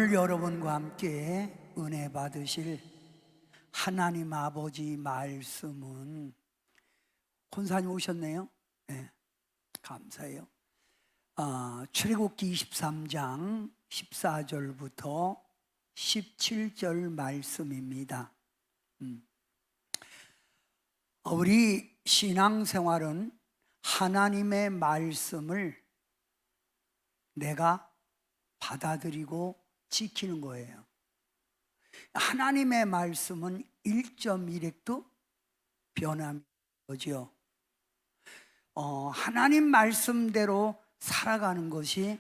오늘 여러분과 함께 은혜 받으실 하나님 아버지 말씀은, 권사님 오셨네요. 네, 감사해요. 출애굽기 23장 14절부터 17절 말씀입니다. 우리 신앙생활은 하나님의 말씀을 내가 받아들이고 지키는 거예요. 하나님의 말씀은 1.1획도 변함이 없죠. 하나님 말씀대로 살아가는 것이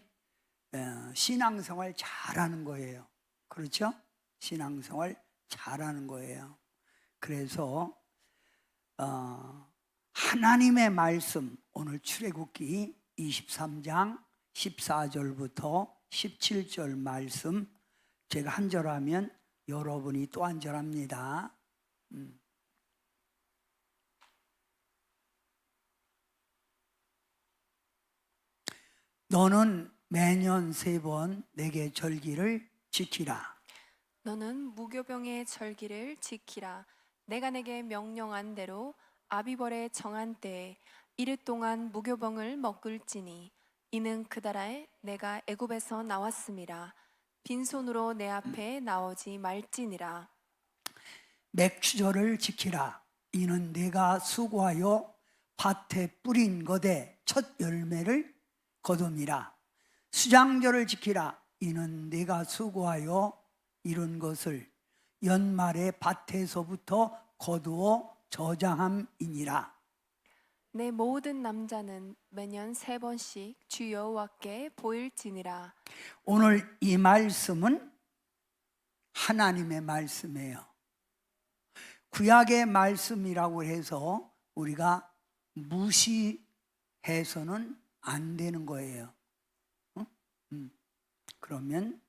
신앙생활 잘하는 거예요. 그렇죠? 신앙생활 잘하는 거예요. 그래서 하나님의 말씀, 오늘 출애굽기 23장 14절부터 17절 말씀, 제가 한 절 하면 여러분이 또 한 절 합니다. 너는 매년 3번 내게 절기를 지키라. 너는 무교병의 절기를 지키라. 내가 내게 명령한 대로 아비벌의 정한 때에 이르 동안 무교병을 먹을지니 이는 그달에 내가 애굽에서 나왔음이라. 빈손으로 내 앞에 나오지 말지니라. 맥추절을 지키라. 이는 내가 수고하여 밭에 뿌린 것에 첫 열매를 거둠이라. 수장절을 지키라. 이는 내가 수고하여 이룬 것을 연말에 밭에서부터 거두어 저장함이니라. 내 모든 남자는 매년 3번씩 주 여호와께 보일지니라. 오늘 이 말씀은 하나님의 말씀이에요. 구약의 말씀이라고 해서 우리가 무시해서는 안 되는 거예요. 그러면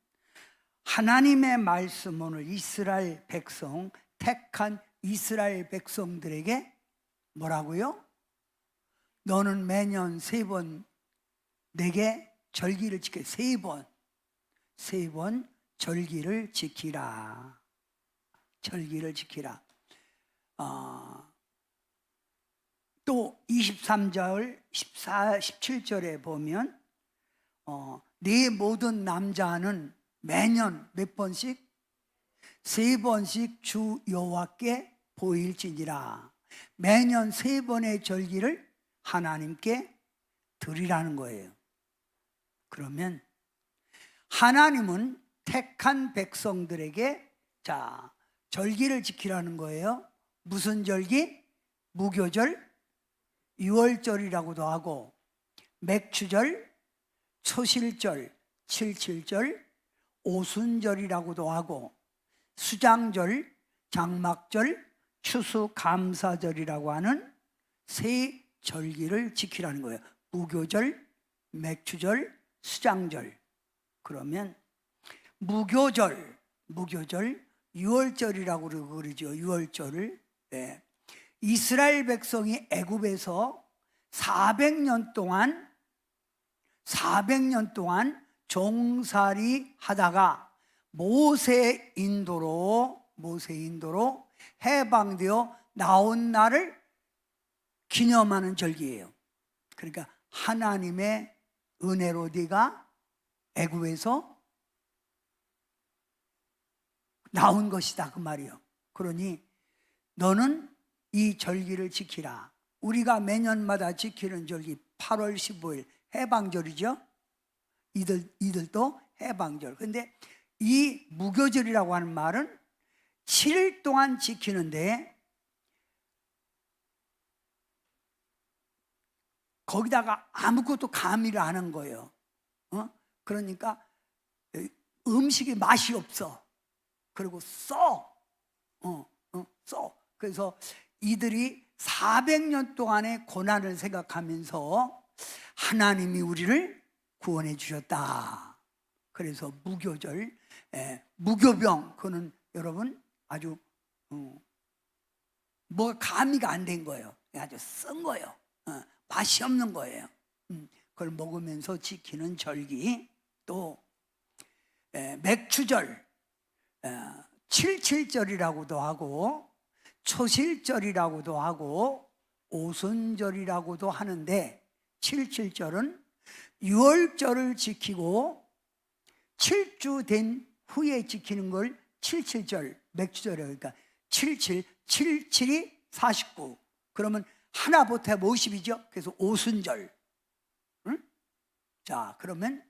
하나님의 말씀, 오늘 이스라엘 백성, 택한 이스라엘 백성들에게 뭐라고요? 너는 매년 3번 내게 절기를 지켜. 3번 절기를 지키라. 절기를 지키라. 또 23절 17절에 보면 네 모든 남자는 매년 몇 번씩? 3번씩 주 여호와께 보일지니라. 매년 3번의 절기를 하나님께 드리라는 거예요. 그러면 하나님은 택한 백성들에게 절기를 지키라는 거예요. 무슨 절기? 무교절, 유월절이라고도 하고, 맥추절, 초실절, 칠칠절, 오순절이라고도 하고, 수장절, 장막절, 추수감사절이라고 하는 세 절기를 지키라는 거예요. 무교절, 맥추절, 수장절. 그러면 무교절, 유월절이라고 그러죠. 유월절을. 네. 이스라엘 백성이 애굽에서 400년 동안 종살이 하다가 모세 인도로 해방되어 나온 날을 기념하는 절기예요. 그러니까 하나님의 은혜로 네가 애굽에서 나온 것이다, 그 말이요. 그러니 너는 이 절기를 지키라. 우리가 매년마다 지키는 절기 8월 15일 해방절이죠. 이들도 해방절. 근데 이 무교절이라고 하는 말은 7일 동안 지키는데, 거기다가 아무것도 가미를 안 한 거예요. 그러니까 음식이 맛이 없어. 그리고 써. 그래서 이들이 400년 동안의 고난을 생각하면서 하나님이 우리를 구원해 주셨다. 그래서 무교절, 무교병, 그거는 여러분 아주 뭐가 가미가 안 된 거예요. 아주 쓴 거예요. 맛이 없는 거예요. 그걸 먹으면서 지키는 절기. 또 맥추절, 칠칠절이라고도 하고 초실절이라고도 하고 오순절이라고도 하는데, 칠칠절은 유월절을 지키고 7주 된 후에 지키는 걸 칠칠절, 맥추절이에요. 그러니까 77, 77이 49. 그러면 하나 보태면 50이죠. 그래서 오순절. 응? 자, 그러면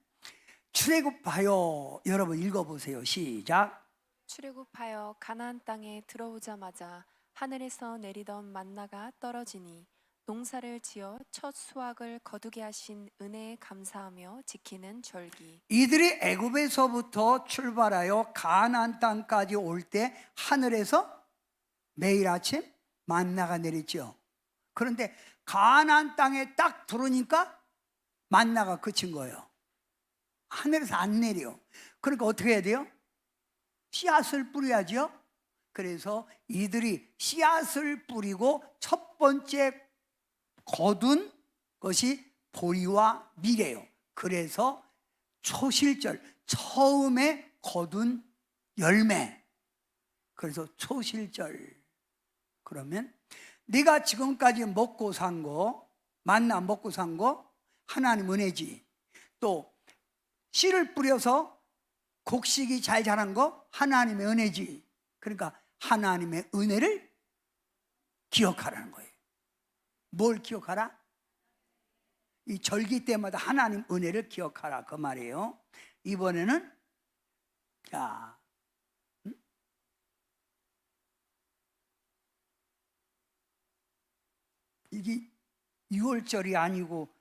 출애굽하여, 여러분 읽어보세요. 시작. 출애굽하여 가나안 땅에 들어오자마자 하늘에서 내리던 만나가 떨어지니 농사를 지어 첫 수확을 거두게 하신 은혜에 감사하며 지키는 절기. 이들이 애굽에서부터 출발하여 가나안 땅까지 올 때 하늘에서 매일 아침 만나가 내렸죠. 그런데 가나안 땅에 딱 들어오니까 만나가 그친 거예요. 하늘에서 안 내려. 그러니까 어떻게 해야 돼요? 씨앗을 뿌려야죠. 그래서 이들이 씨앗을 뿌리고 첫 번째 거둔 것이 보리와 밀이에요. 그래서 초실절, 처음에 거둔 열매. 그래서 초실절. 그러면 네가 지금까지 먹고 산 거, 만나 먹고 산 거 하나님 은혜지. 또 씨를 뿌려서 곡식이 잘 자란 거 하나님의 은혜지. 그러니까 하나님의 은혜를 기억하라는 거예요. 뭘 기억하라? 이 절기 때마다 하나님 은혜를 기억하라, 그 말이에요. 이번에는 자, 이게 6월절이 아니고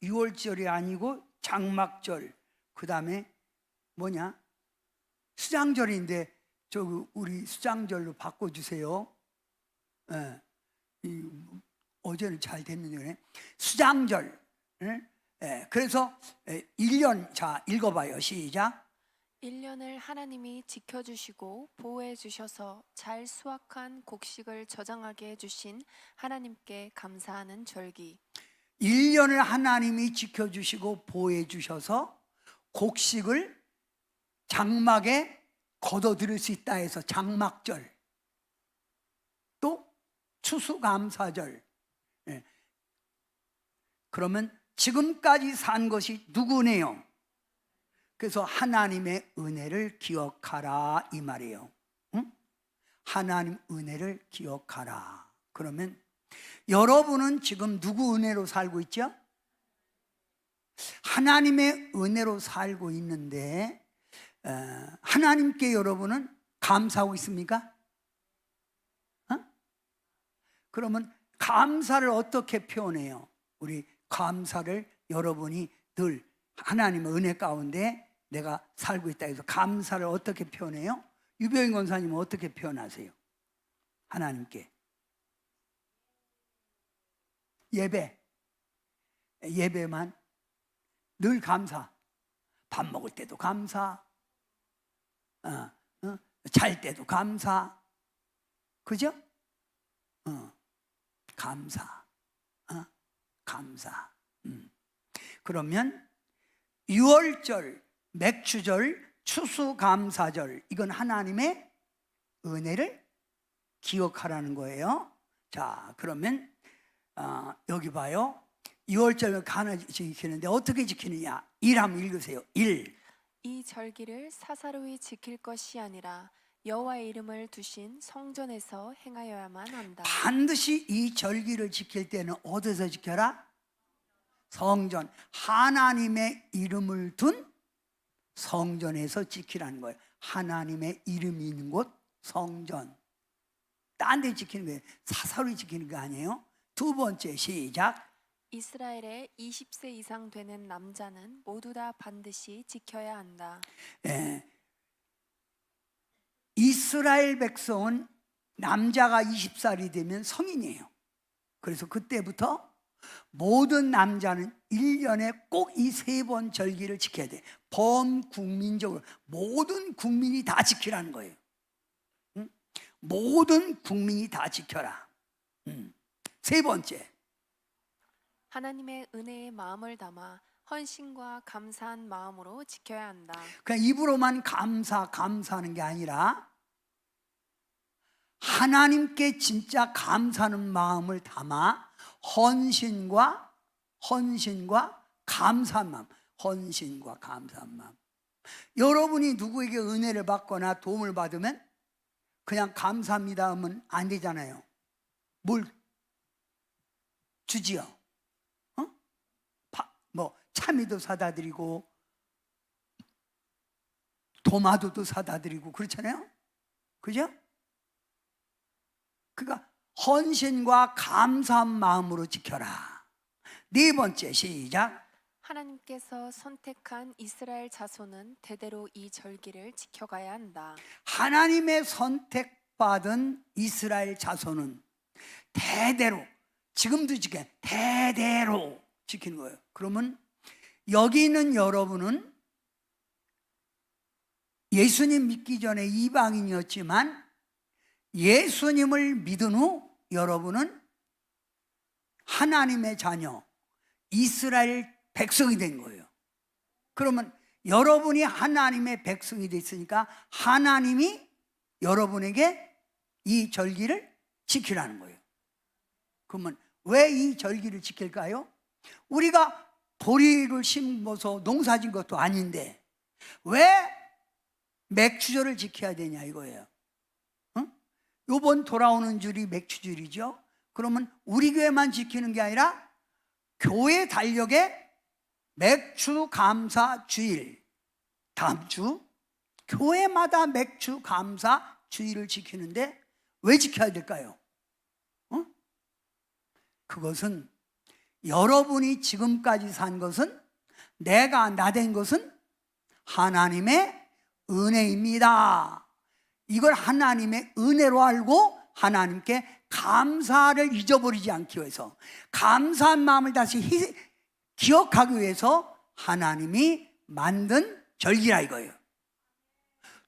6월절이 아니고 장막절, 그 다음에 뭐냐? 수장절인데 저 우리 수장절로 바꿔주세요. 예, 어제는 잘 됐는데 수장절. 예, 그래서 1년, 자 읽어봐요. 시작. 1년을 하나님이 지켜주시고 보호해 주셔서 잘 수확한 곡식을 저장하게 해주신 하나님께 감사하는 절기. 1년을 하나님이 지켜주시고 보호해 주셔서 곡식을 장막에 걷어들일 수 있다 해서 장막절. 또 추수감사절. 예. 그러면 지금까지 산 것이 누구네요? 그래서 하나님의 은혜를 기억하라, 이 말이에요. 응? 하나님 은혜를 기억하라. 그러면 여러분은 지금 누구 은혜로 살고 있죠? 하나님의 은혜로 살고 있는데 하나님께 여러분은 감사하고 있습니까? 그러면 감사를 어떻게 표현해요? 우리 감사를 여러분이 늘 하나님의 은혜 가운데 내가 살고 있다 해서 감사를 어떻게 표현해요? 유병인 권사님은 어떻게 표현하세요? 하나님께 예배만 늘 감사. 밥 먹을 때도 감사, 잘 때도 감사, 그죠? 감사, 감사. 그러면 6월절, 맥추절, 추수감사절, 이건 하나님의 은혜를 기억하라는 거예요. 자, 그러면 여기 봐요. 6월절 가나 지키는데 어떻게 지키느냐? 1 한번 읽으세요. 1. 이 절기를 사사로이 지킬 것이 아니라 여호와의 이름을 두신 성전에서 행하여야만 한다. 반드시 이 절기를 지킬 때는 어디서 지켜라? 성전, 하나님의 이름을 둔 성전에서 지키라는 거예요. 하나님의 이름이 있는 곳 성전. 딴 데 지키는 거예요. 사사로이 지키는 거 아니에요. 두 번째, 시작. 이스라엘의 20세 이상 되는 남자는 모두 다 반드시 지켜야 한다. 이스라엘 백성은 남자가 20살이 되면 성인이에요. 그래서 그때부터 모든 남자는 1년에 꼭 이 3번 절기를 지켜야 돼. 범국민적으로 모든 국민이 다 지키라는 거예요. 응? 모든 국민이 다 지켜라. 세 번째, 하나님의 은혜의 마음을 담아 헌신과 감사한 마음으로 지켜야 한다. 그냥 입으로만 감사하는 게 아니라 하나님께 진짜 감사하는 마음을 담아 헌신과 감사한 마음, 헌신과 감사한 마음. 여러분이 누구에게 은혜를 받거나 도움을 받으면 그냥 감사합니다 하면 안 되잖아요. 뭘 주지요? 뭐 참이도 사다 드리고 도마도도 사다 드리고 그렇잖아요. 그죠? 그러니까 헌신과 감사한 마음으로 지켜라. 네 번째, 시작. 하나님께서 선택한 이스라엘 자손은 대대로 이 절기를 지켜가야 한다. 하나님의 선택받은 이스라엘 자손은 대대로, 지금도 대대로 지키는 거예요. 그러면 여기 있는 여러분은 예수님 믿기 전에 이방인이었지만 예수님을 믿은 후 여러분은 하나님의 자녀, 이스라엘 백성이 된 거예요. 그러면 여러분이 하나님의 백성이 됐으니까 하나님이 여러분에게 이 절기를 지키라는 거예요. 그러면 왜 이 절기를 지킬까요? 우리가 보리를 심어서 농사진 것도 아닌데 왜 맥추절을 지켜야 되냐 이거예요. 요번 돌아오는 줄이 맥추절이죠. 그러면 우리 교회만 지키는 게 아니라 교회 달력에 맥추 감사 주일, 다음 주 교회마다 맥추 감사 주일을 지키는데 왜 지켜야 될까요? 그것은 여러분이 지금까지 산 것은, 내가 나된 것은 하나님의 은혜입니다. 이걸 하나님의 은혜로 알고 하나님께 감사를 잊어버리지 않기 위해서, 감사한 마음을 다시 기억하기 위해서 하나님이 만든 절기라 이거예요.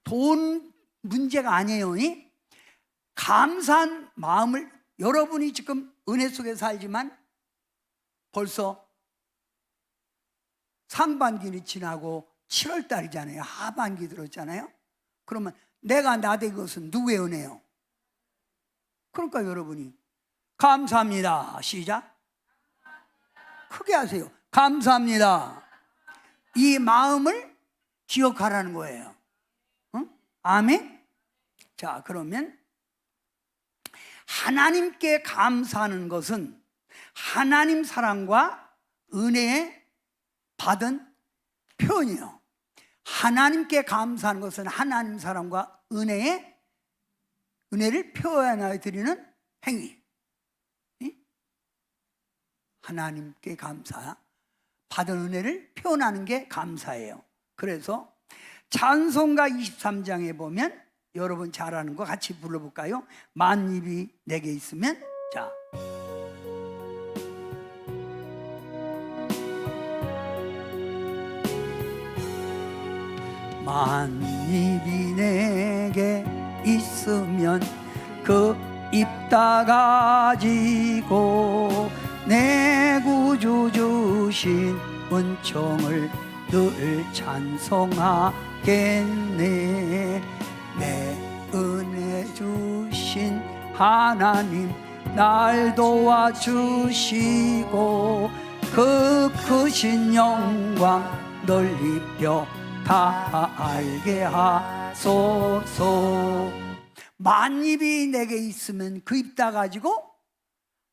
돈 문제가 아니에요. 감사한 마음을, 여러분이 지금 은혜 속에 살지만 벌써 상반기는 지나고 7월 달이잖아요. 하반기 들었잖아요. 그러면 내가 나된 것은 누구의 은혜요? 그러니까 여러분이 감사합니다. 시작. 크게 하세요. 감사합니다. 이 마음을 기억하라는 거예요. 아멘. 자, 그러면 하나님께 감사하는 것은 하나님 사랑과 은혜에 받은 표현이에요. 하나님께 감사하는 것은 하나님 사랑과 은혜를 표현하여 드리는 행위. 하나님께 감사, 받은 은혜를 표현하는 게 감사예요. 그래서 찬송가 23장에 보면 여러분 잘 아는 거 같이 불러볼까요? 만입이 내게 있으면. 자, 만입이 내게 있으면 그 입 다 가지고 내 구주 주신 은총을 늘 찬송하겠네. 내 은혜 주신 하나님 날 도와주시고 그 크신 영광 널리뼈 다 알게 하소서. 만입이 내게 있으면 그 입 다 가지고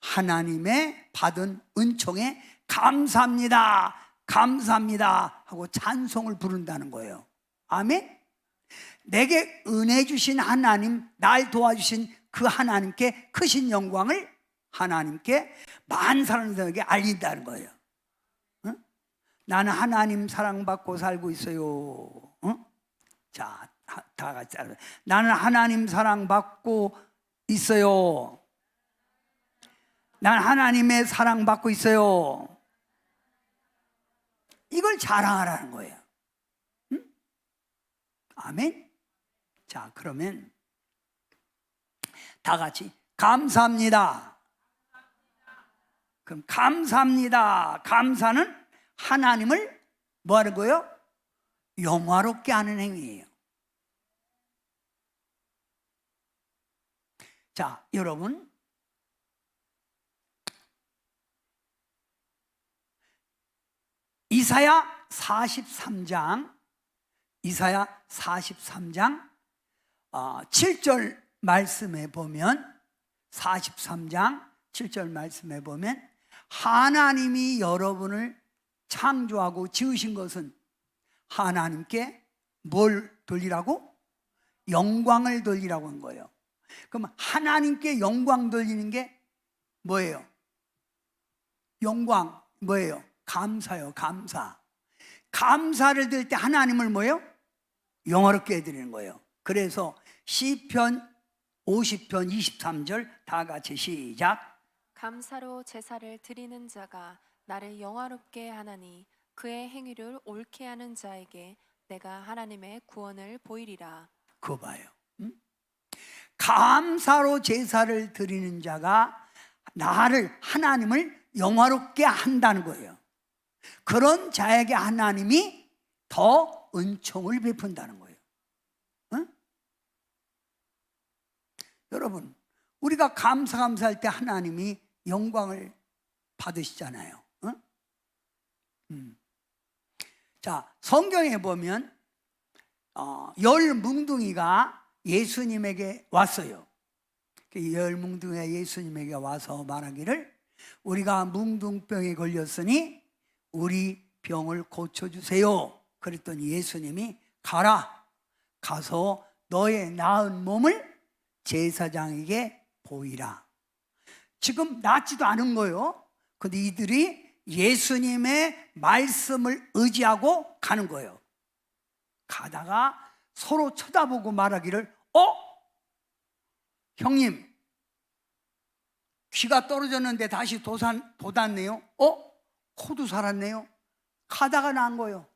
하나님의 받은 은총에 감사합니다, 감사합니다 하고 찬송을 부른다는 거예요. 아멘. 내게 은혜 주신 하나님, 날 도와주신 그 하나님께 크신 영광을 하나님께 많은 사람들에게 알린다는 거예요. 나는 하나님 사랑받고 살고 있어요. 자, 다 같이 따라. 나는 하나님 사랑받고 있어요. 난 하나님의 사랑받고 있어요. 이걸 자랑하라는 거예요. 아멘. 자, 그러면 다 같이 감사합니다. 그럼 감사합니다. 감사는 하나님을 뭐 하는 거예요? 영화롭게 하는 행위예요. 자, 여러분, 이사야 43장 7절 말씀에 보면 43장 7절 말씀에 보면 하나님이 여러분을 창조하고 지으신 것은 하나님께 뭘 돌리라고? 영광을 돌리라고 한 거예요. 그럼 하나님께 영광 돌리는 게 뭐예요? 영광 뭐예요? 감사요. 감사. 감사를 드릴 때 하나님을 뭐예요? 영화롭게 해드리는 거예요. 그래서 시편 50편 23절 다 같이 시작. 감사로 제사를 드리는 자가 나를 영화롭게 하나니 그의 행위를 옳게 하는 자에게 내가 하나님의 구원을 보이리라. 그거 봐요. 응? 감사로 제사를 드리는 자가 나를 하나님을 영화롭게 한다는 거예요. 그런 자에게 하나님이 더 은총을 베푼다는 거예요. 응? 여러분, 우리가 감사할 때 하나님이 영광을 받으시잖아요. 응? 자, 성경에 보면 열 뭉둥이가 예수님에게 왔어요. 열 뭉둥이가 예수님에게 와서 말하기를 우리가 뭉둥병에 걸렸으니 우리 병을 고쳐주세요. 그랬더니 예수님이 가라. 가서 너의 나은 몸을 제사장에게 보이라. 지금 낫지도 않은 거예요. 근데 이들이 예수님의 말씀을 의지하고 가는 거예요. 가다가 서로 쳐다보고 말하기를 형님 귀가 떨어졌는데 다시 돋았네요. 코도 살았네요. 가다가 난 거예요.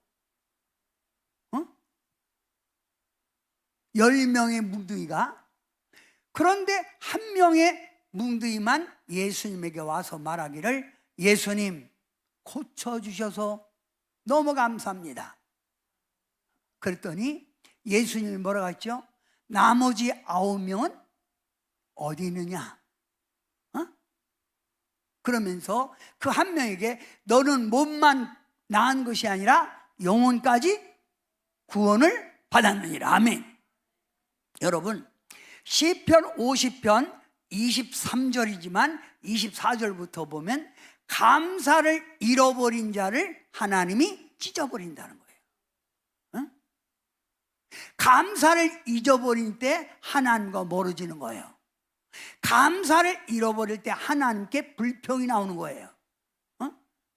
10명의 뭉둥이가. 그런데 한 명의 뭉둥이만 예수님에게 와서 말하기를 예수님 고쳐주셔서 너무 감사합니다. 그랬더니 예수님이 뭐라고 했죠? 나머지 9명은 어디 있느냐? 그러면서 그 한 명에게 너는 몸만 나은 것이 아니라 영혼까지 구원을 받았느니라. 아멘. 여러분, 시편 50편 23절이지만 24절부터 보면 감사를 잃어버린 자를 하나님이 찢어버린다는 거예요. 감사를 잊어버릴 때 하나님과 멀어지는 거예요. 감사를 잃어버릴 때 하나님께 불평이 나오는 거예요.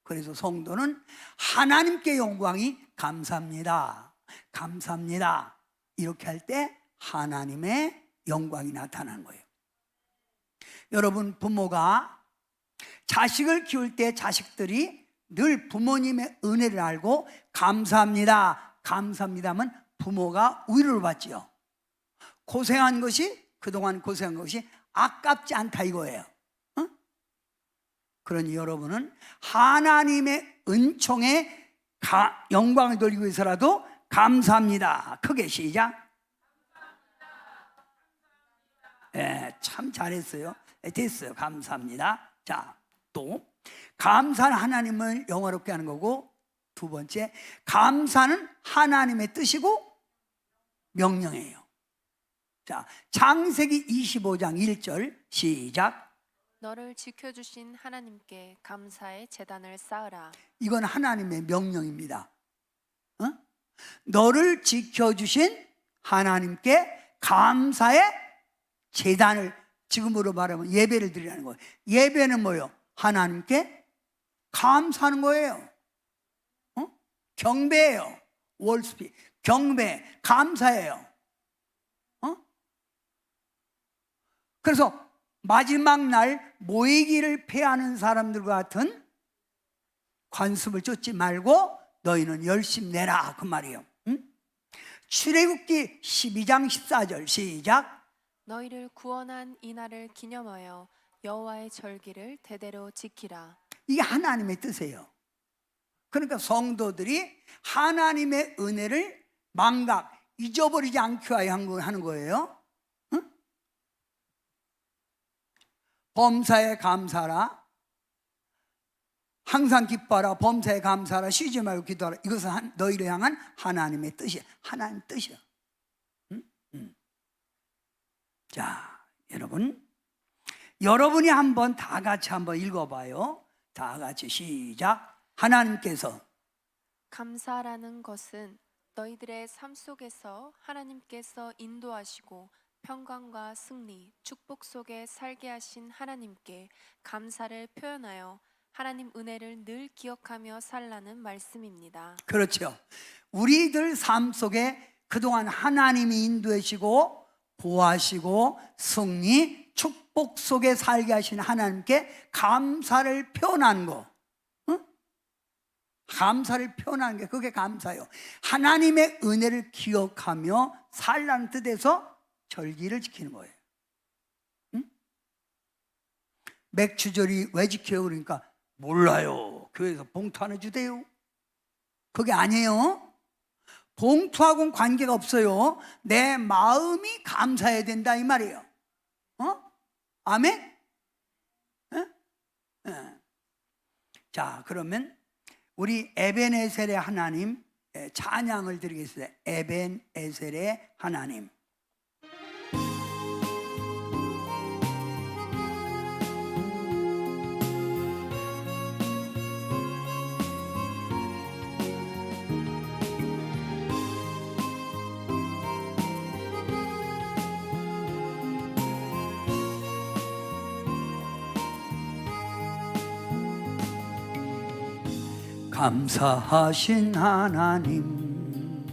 그래서 성도는 하나님께 영광이 감사합니다. 감사합니다. 이렇게 할 때 하나님의 영광이 나타나는 거예요. 여러분, 부모가 자식을 키울 때 자식들이 늘 부모님의 은혜를 알고 감사합니다. 감사합니다 하면 부모가 위로를 받지요. 고생한 것이, 그동안 고생한 것이 아깝지 않다 이거예요. 그러니 여러분은 하나님의 은총에 영광을 돌리기 위해서라도 감사합니다. 크게 시작. 참 잘했어요. 됐어요. 감사합니다. 자, 또 감사는 하나님을 영화롭게 하는 거고, 두 번째 감사는 하나님의 뜻이고 명령이에요. 자, 창세기 25장 1절 시작. 너를 지켜주신 하나님께 감사의 제단을 쌓으라. 이건 하나님의 명령입니다. 너를 지켜주신 하나님께 감사의 제단을, 지금으로 말하면 예배를 드리라는 거예요. 예배는 뭐예요? 하나님께 감사하는 거예요. 경배예요. 월스피 경배, 감사예요. 그래서 마지막 날 모이기를 패하는 사람들과 같은 관습을 쫓지 말고 너희는 열심히 내라, 그 말이에요. 출애굽기 12장 14절 시작. 너희를 구원한 이날을 기념하여 여호와의 절기를 대대로 지키라. 이게 하나님의 뜻이에요. 그러니까 성도들이 하나님의 은혜를 망각, 잊어버리지 않게 하는 거예요. 응? 범사에 감사라, 항상 기뻐하라, 범사에 감사하라, 쉬지 말고 기도하라. 이것은 너희를 향한 하나님의 뜻이야. 하나님 뜻이야. 자, 여러분이 한번 다 같이 한번 읽어봐요. 다 같이 시작. 하나님께서 감사라는 것은 너희들의 삶 속에서 하나님께서 인도하시고 평강과 승리, 축복 속에 살게 하신 하나님께 감사를 표현하여 하나님 은혜를 늘 기억하며 살라는 말씀입니다. 그렇죠. 우리들 삶 속에 그동안 하나님이 인도하시고 보호하시고 승리, 축복 속에 살게 하신 하나님께 감사를 표현하는 거. 응? 감사를 표현하는 게 그게 감사예요. 하나님의 은혜를 기억하며 살라는 뜻에서 절기를 지키는 거예요. 응? 맥주절이 왜 지켜요? 그러니까 몰라요. 교회에서 봉투 하나 주대요. 그게 아니에요. 봉투하고는 관계가 없어요. 내 마음이 감사해야 된다 이 말이에요. 아멘? 자, 그러면 우리 에벤에셀의 하나님 찬양을 드리겠습니다. 에벤에셀의 하나님. 감사하신 하나님.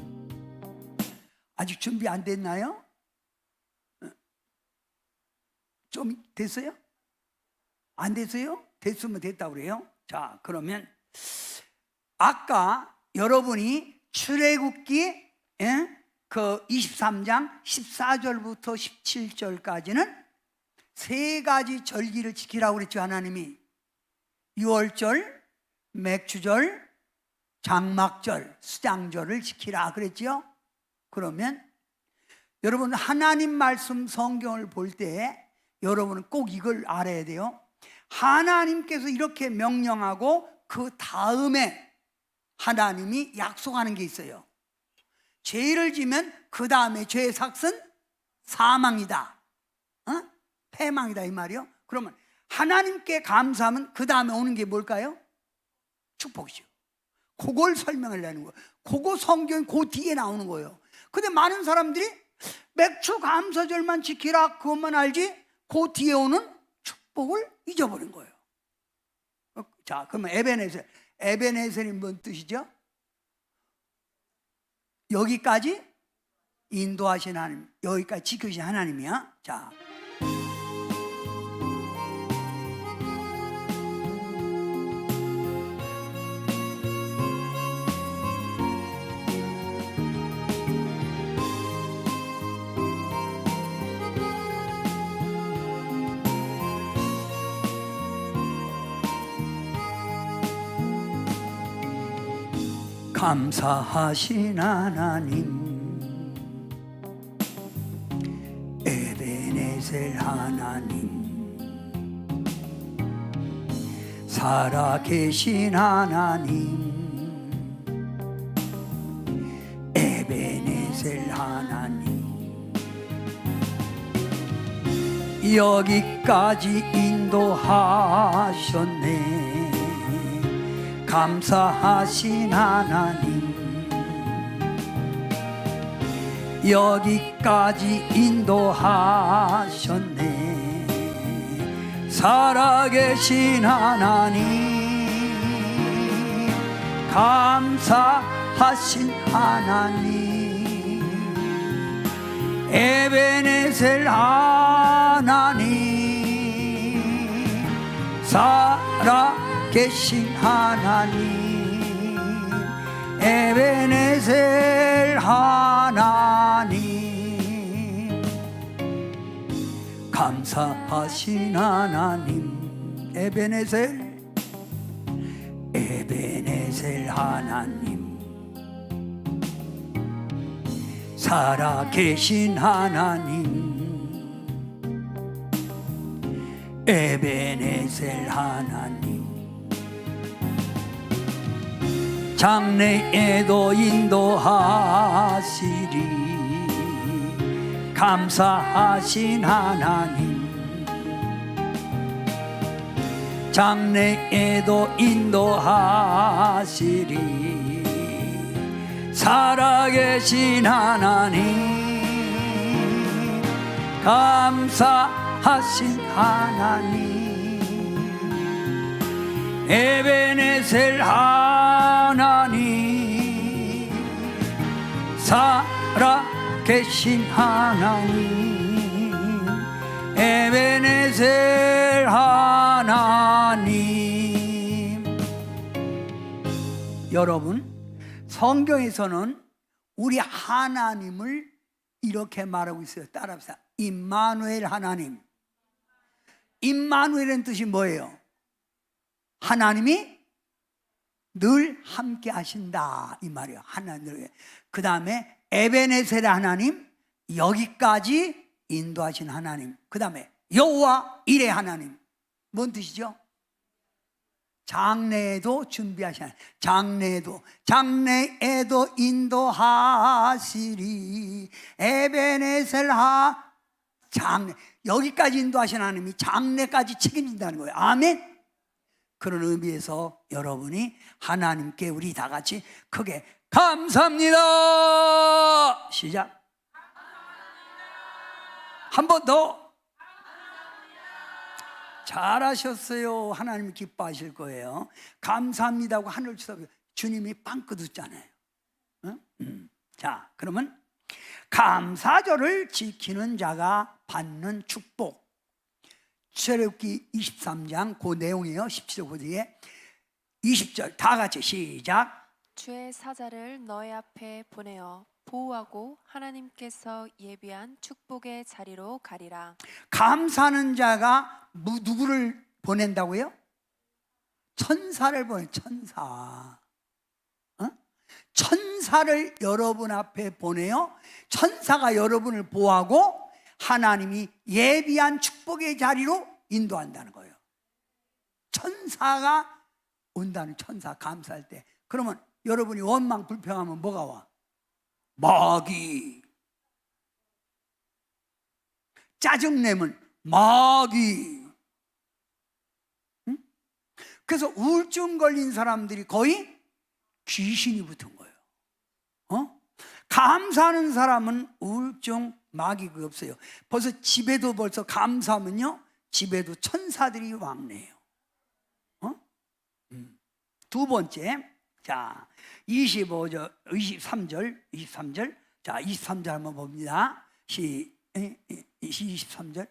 아직 준비 안 됐나요? 좀 됐어요? 안 됐어요? 됐으면 됐다고 그래요. 자, 그러면 아까 여러분이 출애굽기 그 23장 14절부터 17절까지는 세 가지 절기를 지키라고 그랬죠. 하나님이 유월절, 맥주절, 장막절, 수장절을 지키라 그랬죠. 그러면 여러분 하나님 말씀 성경을 볼 때 여러분은 꼭 이걸 알아야 돼요. 하나님께서 이렇게 명령하고 그 다음에 하나님이 약속하는 게 있어요. 죄를 지면 그 다음에 죄의 삭은 사망이다, 패망이다 이 말이요. 그러면 하나님께 감사하면 그 다음에 오는 게 뭘까요? 축복이죠. 그걸 설명하려는 거예요. 그거 성경 그 뒤에 나오는 거예요. 근데 많은 사람들이 맥주 감사절만 지키라 그것만 알지 그 뒤에 오는 축복을 잊어버린 거예요. 자, 그러면 에벤에셀이 뭔 뜻이죠? 여기까지 인도하신 하나님, 여기까지 지켜주신 하나님이야. 자, 감사하신 하나님, 에벤에셀 하나님, 살아계신 하나님, 에벤에셀 하나님, 여기까지 인도하셨네. 감사하신 하나님, 여기까지 인도하셨네. 살아계신 하나님, 감사하신 하나님, 에벤에셀 하나님, 살아계신 하나님, 에벤에셀 하나님, 감사하신 하나님, 에벤에셀 에베네셀 하나님, 살아계신 하나님, 에베네셀 하나님, 장래에도 인도하시리 감사하신 하나님, 장래에도 인도하시리 살아계신 하나님, 감사하신 하나님, 에베네셀 하나님, 살아계신 하나님, 에베네셀 하나님. 여러분, 성경에서는 우리 하나님을 이렇게 말하고 있어요. 따라합시다. 임마누엘 하나님. 임마누엘은 뜻이 뭐예요? 하나님이 늘 함께 하신다 이 말이에요. 하나님. 그 다음에 에베네셀 하나님, 여기까지 인도하신 하나님. 그 다음에 여호와 이레 하나님. 뭔 뜻이죠? 장래에도 준비하신 하나님. 장래에도 인도하시리 에베네셀 장래, 여기까지 인도하신 하나님이 장래까지 책임진다는 거예요. 아멘. 그런 의미에서 여러분이 하나님께 우리 다 같이 크게 감사합니다. 시작. 한 번 더. 잘하셨어요. 하나님 기뻐하실 거예요. 감사합니다고 하늘 쳐다보고 주님이 빵긋 웃잖아요. 응? 자, 그러면 감사절을 지키는 자가 받는 축복. 출애굽기 23장 그 내용이에요. 17절 그 뒤에 20절 다 같이 시작. 주의 사자를 너희 앞에 보내어 보호하고 하나님께서 예비한 축복의 자리로 가리라. 감사하는 자가 누구를 보낸다고요? 천사를 보내. 천사. 천사를 여러분 앞에 보내요. 천사가 여러분을 보호하고 하나님이 예비한 축복의 자리로 인도한다는 거예요. 천사가 온다는, 천사 감사할 때. 그러면 여러분이 원망 불평하면 뭐가 와? 마귀. 짜증내면 마귀. 응? 그래서 우울증 걸린 사람들이 거의 귀신이 붙은 거예요. 감사하는 사람은 우울증, 마귀가 없어요. 벌써 감사하면요, 집에도 천사들이 왕래해요. 두 번째, 자 23절. 자 23절 한번 봅니다. 23절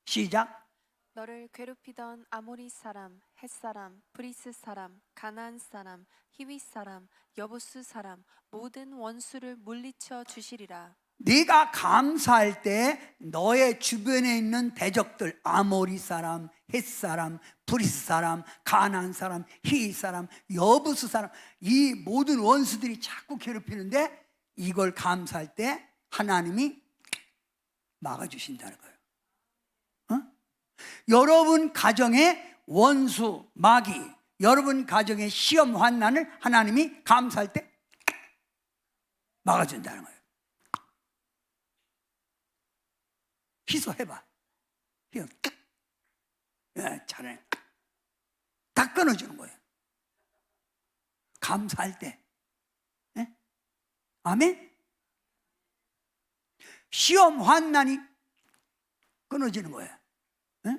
시작. 너를 괴롭히던 아모리 사람, 헷 사람, 브리스 사람, 가나안 사람, 히윗 사람, 여부스 사람 모든 원수를 물리쳐 주시리라. 네가 감사할 때 너의 주변에 있는 대적들, 아모리 사람, 헷 사람, 브리스 사람, 가나안 사람, 히윗 사람, 여부스 사람, 이 모든 원수들이 자꾸 괴롭히는데 이걸 감사할 때 하나님이 막아주신다는 거예요. 여러분 가정의 원수, 마귀, 여러분 가정의 시험, 환난을 하나님이 감사할 때 막아준다는 거예요. 희소해봐. 잘해. 다 끊어주는 거예요. 감사할 때. 네? 아멘? 시험, 환난이 끊어지는 거예요. 네?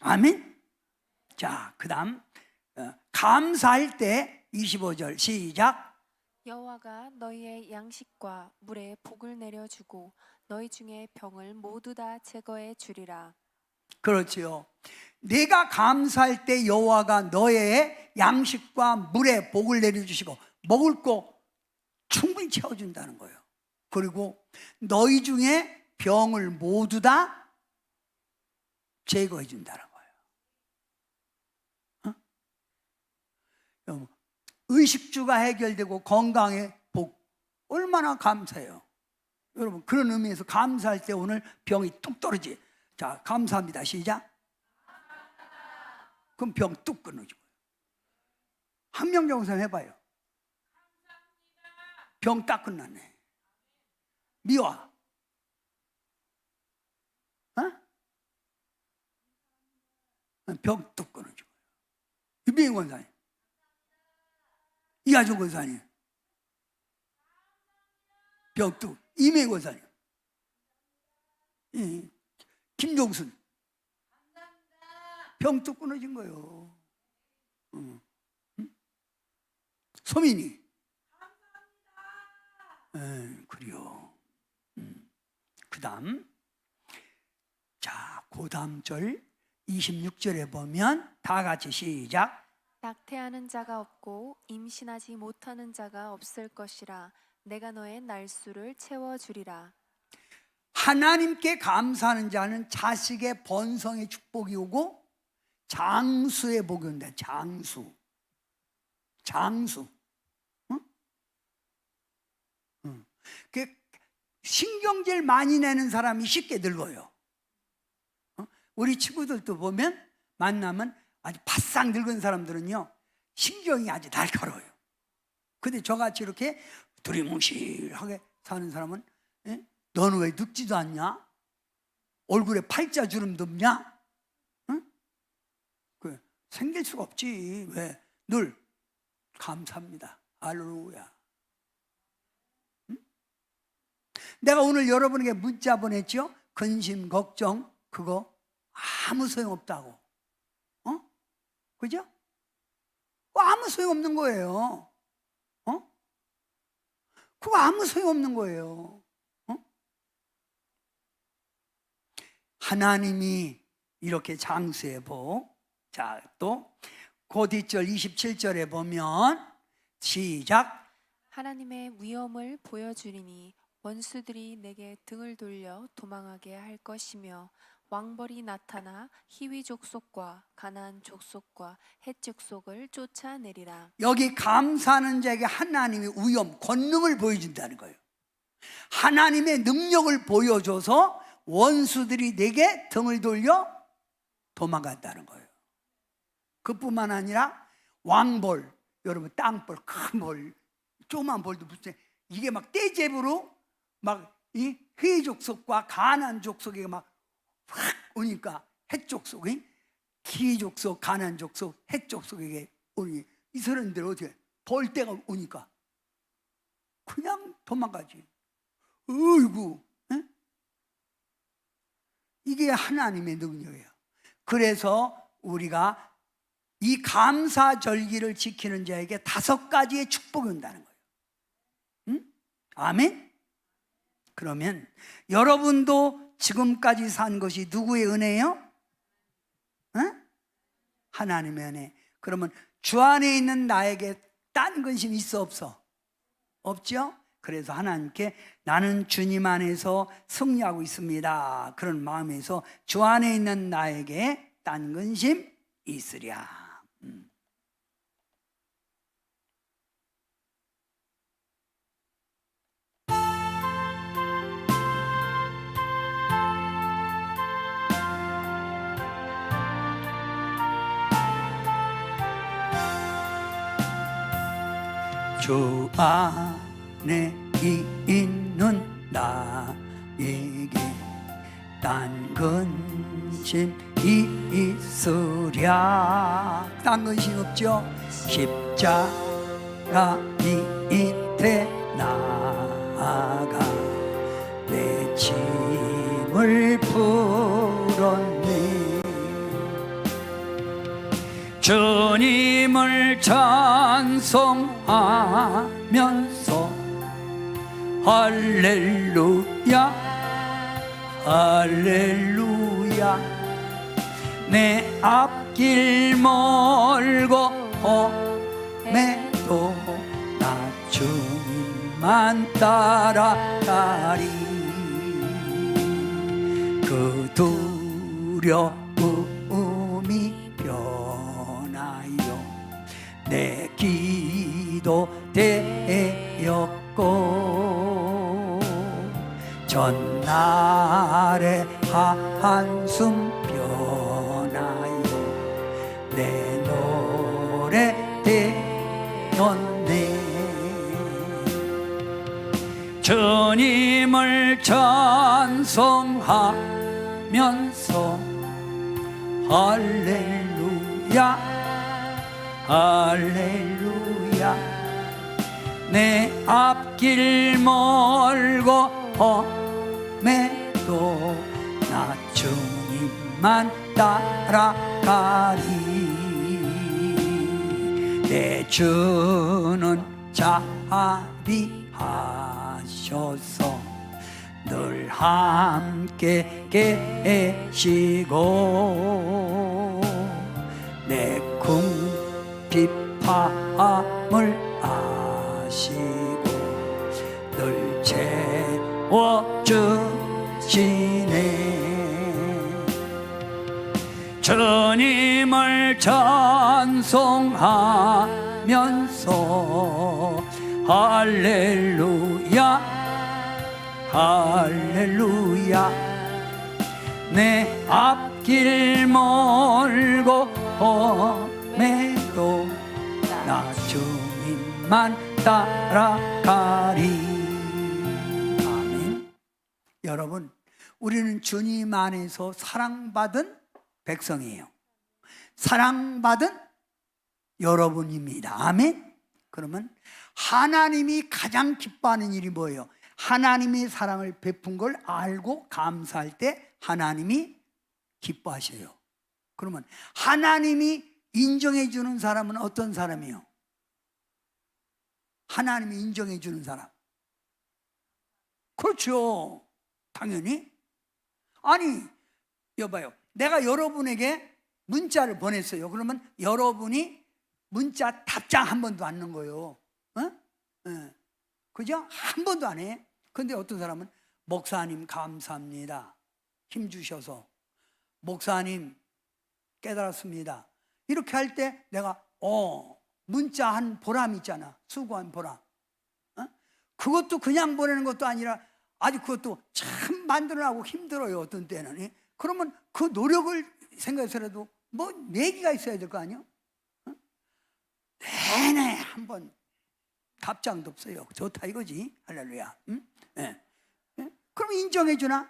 아멘? 자, 그 다음 감사할 때 25절 시작. 여호와가 너희의 양식과 물에 복을 내려주고 너희 중에 병을 모두 다 제거해 주리라. 그렇지요. 네가 감사할 때 여호와가 너의 양식과 물에 복을 내려주시고 먹을 거 충분히 채워준다는 거예요. 그리고 너희 중에 병을 모두 다 제거해 준다는 거예요. 의식주가 해결되고 건강의 복, 얼마나 감사해요. 여러분, 그런 의미에서 감사할 때 오늘 병이 뚝 떨어지. 자, 감사합니다. 시작. 그럼 병 뚝 끊어지고. 한 명 정도 해봐요. 병 딱 끝났네. 미워. 병 뚝 끊어지고. 유빈 권사님, 이하준 권사님, 병 뚝. 이명 권사님, 김종순, 병 뚝 끊어진 거예요. 소민이, 그래요. 그 다음, 자, 그 다음 절 26절에 보면 다 같이 시작. 낙태하는 자가 없고 임신하지 못하는 자가 없을 것이라. 내가 너의 날수를 채워주리라. 하나님께 감사하는 자는 자식의 번성의 축복이 오고 장수의 복이 온다. 장수. 그 신경질 많이 내는 사람이 쉽게 늙어요. 우리 친구들도 보면 만나면 아주 바싹 늙은 사람들은요, 신경이 아주 날카로워요. 근데 저같이 이렇게 두리뭉실하게 사는 사람은, 너는 왜 늙지도 않냐? 얼굴에 팔자주름도 없냐? 그 생길 수가 없지. 왜? 늘 감사합니다. 할렐루야. 내가 오늘 여러분에게 문자 보냈죠? 근심, 걱정, 그거 아무 소용없다고. 그죠? 아무 소용없는 거예요. 그거 아무 소용없는 거예요. 하나님이 이렇게 장수의 복. 자, 또 그 뒷절 27절에 보면 시작. 하나님의 위엄을 보여주리니 원수들이 내게 등을 돌려 도망하게 할 것이며 왕벌이 나타나 히위 족속과 가나안 족속과 헷 족속을 쫓아내리라. 여기 감사하는 자에게 하나님의 위엄, 권능을 보여준다는 거예요. 하나님의 능력을 보여줘서 원수들이 내게 등을 돌려 도망간다는 거예요. 그뿐만 아니라 왕벌, 여러분 땅벌, 큰 벌, 조그만 벌도 무슨, 이게 막 떼제부로 막 이 히위 족속과 가나안 족속에 막 확 오니까 헷 족속이 히위 족속, 가나안 족속, 헷 족속에게 오니 이 사람들 어떻게 벌 때가 오니까 그냥 도망가지. 어이구, 이게 하나님의 능력이에요. 그래서 우리가 이 감사절기를 지키는 자에게 5가지의 축복이 온다는 거예요. 아멘? 그러면 여러분도 지금까지 산 것이 누구의 은혜예요? 하나님의 은혜. 그러면 주 안에 있는 나에게 딴 근심 있어 없어? 없죠? 그래서 하나님께 나는 주님 안에서 승리하고 있습니다. 그런 마음에서 주 안에 있는 나에게 딴 근심 있으랴. 주 안에 있는 나에게 딴 근심 있으랴. 딴 근심 없죠? 십자가 밑에 나아가 내 짐을 풀었네. 주님을 찬송하면서 할렐루야 할렐루야. 내 앞길 멀고 험해도 나 주님만 따라가리. 그 두려움이 변하여 내 길 기도되었고 전날에 한숨 변하여 내 노래 되었네. 주님을 찬송하면서 할렐루야 할렐루야 내 앞길 멀고 험해도 나 주님만 따라가리. 내 주는 자비하셔서 늘 함께 계시고 내 궁핍함을 아시고 늘 채워주시네. 주님을 찬송하면서 할렐루야 할렐루야 내 앞길 멀고 험해도 나 주님만 따라가리. 아멘. 여러분, 우리는 주님 안에서 사랑받은 백성이에요. 사랑받은 여러분입니다. 아멘. 그러면 하나님이 가장 기뻐하는 일이 뭐예요? 하나님의 사랑을 베푼 걸 알고 감사할 때 하나님이 기뻐하셔요. 그러면 하나님이 인정해 주는 사람은 어떤 사람이에요? 하나님이 인정해 주는 사람. 그렇죠. 당연히. 아니, 여봐요. 내가 여러분에게 문자를 보냈어요. 그러면 여러분이 문자 답장 한 번도 안 넣은 거예요. 그죠? 한 번도 안 해. 근데 어떤 사람은 목사님 감사합니다. 힘 주셔서. 목사님 깨달았습니다. 이렇게 할 때 내가 문자 한 보람 있잖아. 수고한 보람. 그것도 그냥 보내는 것도 아니라 아주 그것도 참 만들어내고 힘들어요. 어떤 때는. 그러면 그 노력을 생각해서라도 뭐 내기가 있어야 될 거 아니에요? 내내 한 번 답장도 없어요. 좋다 이거지. 할렐루야. 응? 네. 네? 그럼 인정해 주나?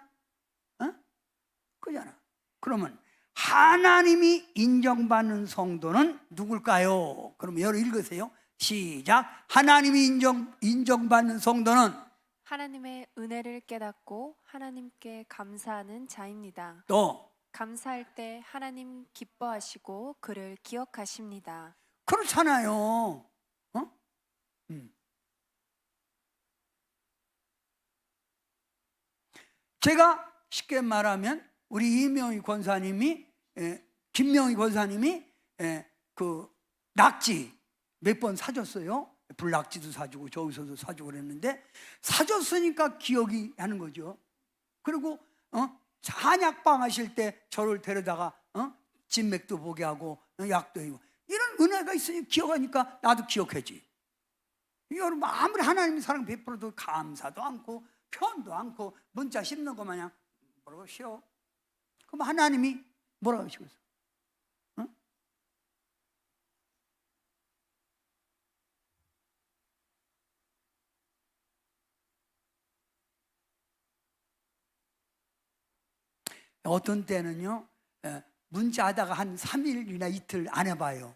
그잖아. 그러면 하나님이 인정받는 성도는 누굴까요? 그럼 여러 읽으세요. 시작. 하나님이 인정받는 성도는 하나님의 은혜를 깨닫고 하나님께 감사하는 자입니다. 또 감사할 때 하나님 기뻐하시고 그를 기억하십니다. 그렇잖아요. 제가 쉽게 말하면 우리 이명희 권사님이 김명희 권사님이 그 낙지 몇 번 사줬어요. 불낙지도 사주고 저기서도 사주고 그랬는데 사줬으니까 기억이 하는 거죠. 그리고 한약방 하실 때 저를 데려다가 진맥도 보게 하고 약도 해고 이런 은혜가 있으니 기억하니까 나도 기억하지. 여러분 아무리 하나님의 사랑 베풀어도 감사도 않고 편도 않고 문자 씹는 거 마냥 뭐라고 쉬어. 그럼 하나님이 뭐라고 하시겠어? 어떤 때는요 문자하다가 한 3일이나 이틀 안 해봐요.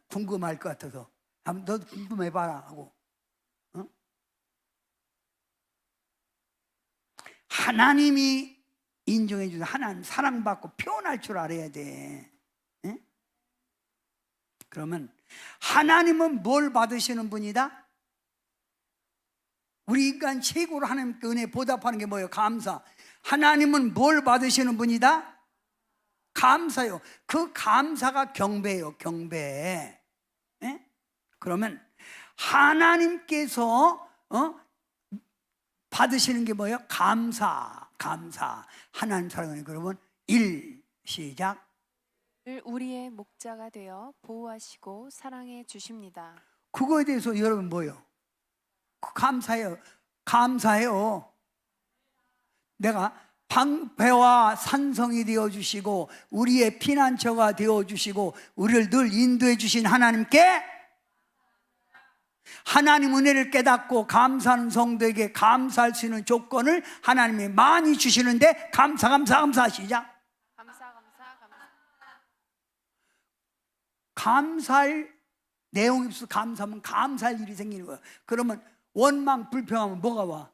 궁금할 것 같아서 한번 너도 궁금해봐라 하고. 하나님이 인정해 주는 하나님 사랑받고 표현할 줄 알아야 돼. 그러면 하나님은 뭘 받으시는 분이다? 우리 인간 최고로 하나님께 은혜 보답하는 게 뭐예요? 감사. 하나님은 뭘 받으시는 분이다? 감사요. 그 감사가 경배예요. 경배. 그러면 하나님께서 받으시는 게 뭐예요? 감사. 감사. 하나님 사랑하는 그러면 시작. 우리의 목자가 되어 보호하시고 사랑해 주십니다. 그거에 대해서 여러분 뭐요? 감사해요. 감사해요. 내가 방패와 산성이 되어주시고 우리의 피난처가 되어주시고 우리를 늘 인도해 주신 하나님께 하나님 은혜를 깨닫고 감사하는 성도에게 감사할 수 있는 조건을 하나님이 많이 주시는데 감사 시작. 감사. 감사할 내용이 없어. 감사하면 감사할 일이 생기는 거야. 그러면 원망 불평하면 뭐가 와?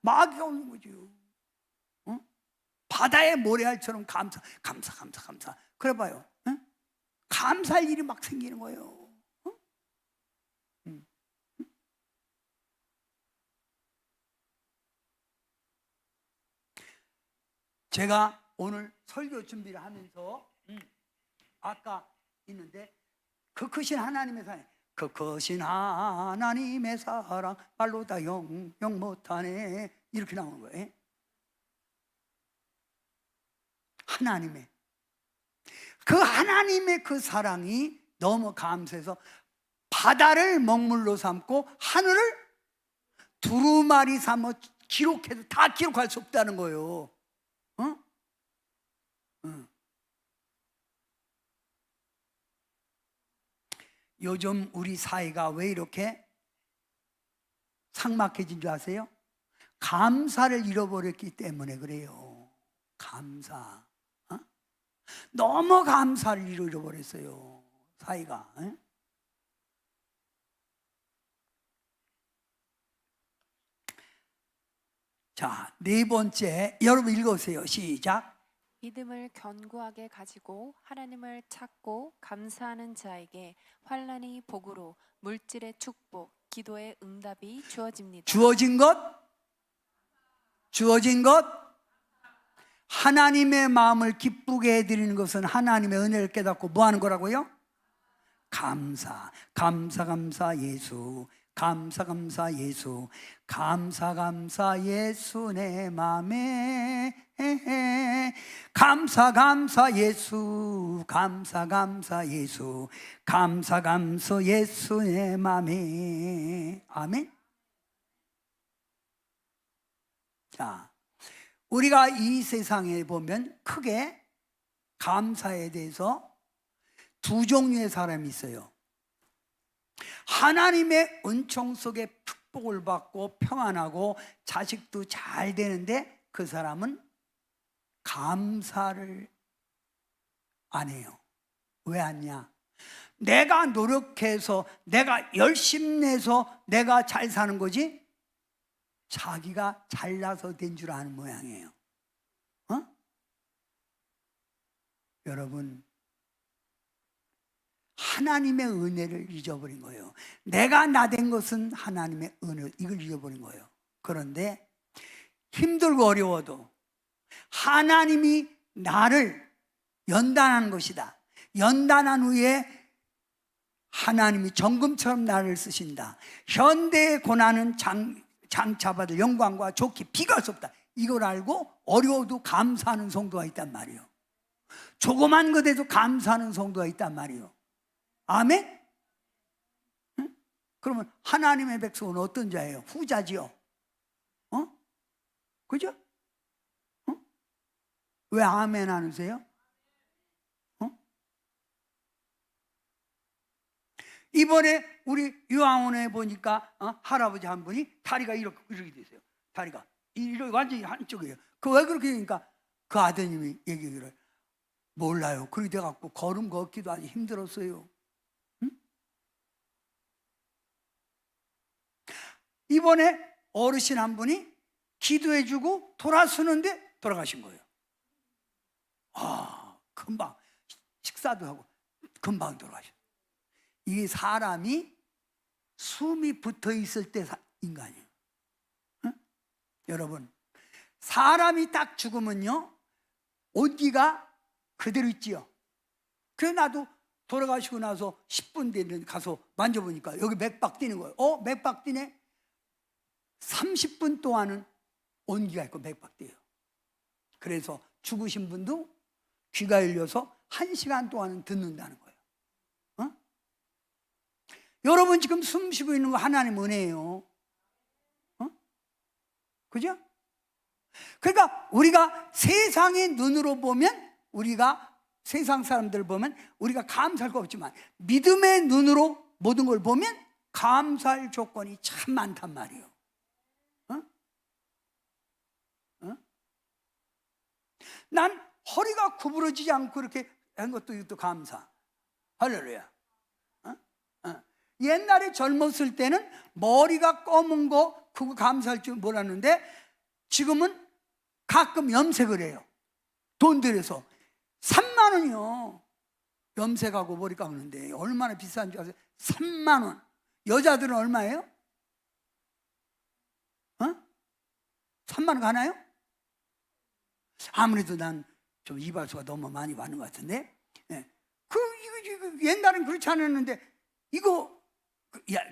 마귀가 오는 거죠. 어? 바다의 모래알처럼 감사. 그래 봐요. 어? 감사할 일이 막 생기는 거예요. 제가 오늘 설교 준비를 하면서 아까 있는데 그 크신 하나님의 사랑, 그 크신 하나님의 사랑 말로 다 영영 못하네 이렇게 나오는 거예요. 하나님의 그 사랑이 너무 감사해서 바다를 먹물로 삼고 하늘을 두루마리 삼아 기록해도 다 기록할 수 없다는 거예요. 요즘 우리 사회가 왜 이렇게 삭막해진 줄 아세요? 감사를 잃어버렸기 때문에 그래요. 감사. 너무 감사를 잃어버렸어요, 사회가. 자, 네 번째, 여러분 읽어보세요. 시작. 믿음을 견고하게 가지고 하나님을 찾고 감사하는 자에게 환난이 복으로 물질의 축복, 기도의 응답이 주어집니다. 주어진 것, 하나님의 마음을 기쁘게 해드리는 것은 하나님의 은혜를 깨닫고 뭐 하는 거라고요? 감사 예수. 감사 예수. 감사 예수 내 맘에. 감사 예수. 감사 예수. 감사 예수 내 맘에. 아멘. 자, 우리가 이 세상에 보면 크게 감사에 대해서 두 종류의 사람이 있어요. 하나님의 은총 속에 축복을 받고 평안하고 자식도 잘 되는데 그 사람은 감사를 안 해요. 왜 하냐? 내가 노력해서 내가 열심히 내서 내가 잘 사는 거지 자기가 잘나서 된 줄 아는 모양이에요. 여러분, 하나님의 은혜를 잊어버린 거예요. 내가 나된 것은 하나님의 은혜, 이걸 잊어버린 거예요. 그런데 힘들고 어려워도 하나님이 나를 연단한 것이다. 연단한 후에 하나님이 정금처럼 나를 쓰신다. 현대의 고난은 장차받을 영광과 좋기 비교할 수 없다. 이걸 알고 어려워도 감사하는 성도가 있단 말이에요. 조그만 것에도 감사하는 성도가 있단 말이에요. 아멘? 응? 그러면 하나님의 백성은 어떤 자예요? 후자지요. 그죠? 왜 아멘 하세요? 이번에 우리 유황원에 보니까 할아버지 한 분이 다리가 이렇게 되세요. 다리가 이렇게 완전히 한쪽이에요. 그 왜 그렇게 되니까 그 아드님이 얘기를 몰라요. 그렇게 돼갖고 걸음 걷기도 아주 힘들었어요. 응? 이번에 어르신 한 분이 기도해주고 돌아서는데 돌아가신 거예요. 금방 식사도 하고 금방 돌아가셨어요. 이 사람이 숨이 붙어 있을 때 인간이에요. 응? 여러분, 사람이 딱 죽으면요 온기가 그대로 있지요. 그래서 나도 돌아가시고 나서 10분 뒤에 가서 만져보니까 여기 맥박 뛰는 거예요. 맥박 뛰네. 30분 동안은 온기가 있고 맥박 뛰어요. 그래서 죽으신 분도 귀가 열려서 1시간 동안은 듣는다는 거예요. 여러분 지금 숨 쉬고 있는 거 하나님 은혜예요. 그죠? 그러니까 우리가 세상의 눈으로 보면, 우리가 세상 사람들 보면 우리가 감사할 거 없지만 믿음의 눈으로 모든 걸 보면 감사할 조건이 참 많단 말이에요. 난 허리가 구부러지지 않고 이렇게 한 것도 이것도 감사. 할렐루야. 옛날에 젊었을 때는 머리가 검은 거 그거 감사할 줄 몰랐는데 지금은 가끔 염색을 해요. 돈 들여서 3만 원이요. 염색하고 머리 감는데 얼마나 비싼 줄 아세요? 3만 원. 여자들은 얼마예요? 3만 원 가나요? 아무래도 난 좀 이발소가 너무 많이 받는 것 같은데. 이거 옛날엔 그렇지 않았는데 이거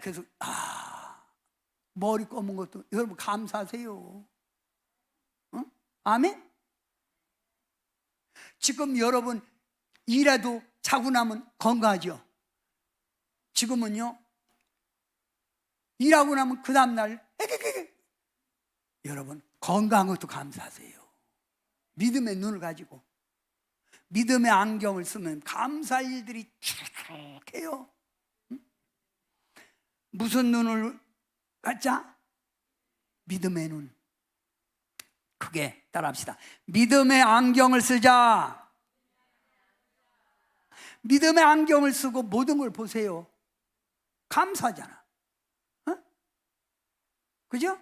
그래서 머리 검은 것도 여러분 감사하세요. 아멘. 지금 여러분 일해도 자고 나면 건강하죠. 지금은요 일하고 나면 그 다음날 여러분 건강한 것도 감사하세요. 믿음의 눈을 가지고 믿음의 안경을 쓰면 감사할 일들이 쫙해요. 무슨 눈을 갖자? 믿음의 눈. 크게 따라합시다. 믿음의 안경을 쓰자. 믿음의 안경을 쓰고 모든 걸 보세요. 감사하잖아. 그죠?